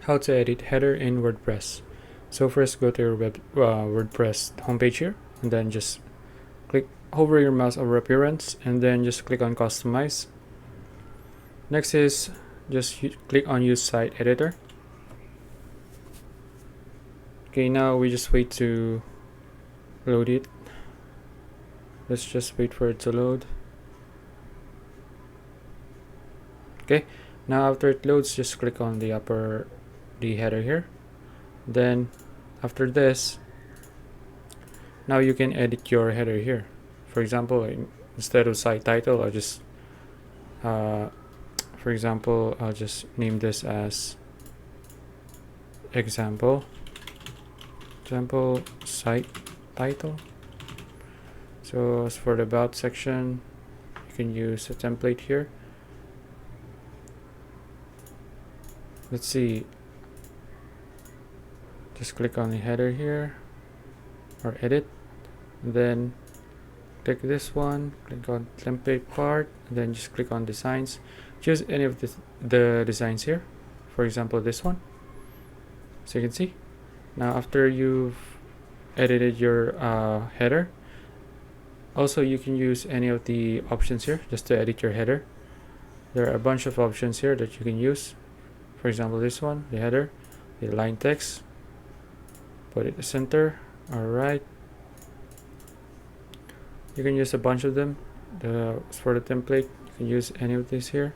How to edit header in WordPress. So first go to your WordPress homepage here, and then just hover your mouse over appearance, and then just click on customize. Next is just click on use site editor. Okay, now we just wait to load it. Let's just wait for it to load. Okay, now after it loads, just click on the header here. Then after this, now you can edit your header here. For example, instead of site title, I'll just for example, I'll just name this as example site title. So as for the about section, you can use a template here. Let's see, just click on the header here or edit, and then click this one, click on template part, and then just click on designs. Choose any of the designs here, for example this one. So you can see now after you've edited your header, also you can use any of the options here just to edit your header. There are a bunch of options here that you can use. For example, this one, the header, the line text, put it in the center. Alright, you can use a bunch of them. For the template, you can use any of these here,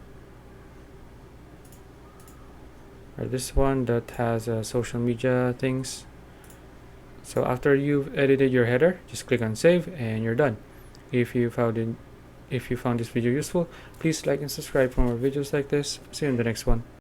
or this one that has social media things. So after you've edited your header, just click on save and you're done. If you found this video useful, please like and subscribe for more videos like this. See you in the next one.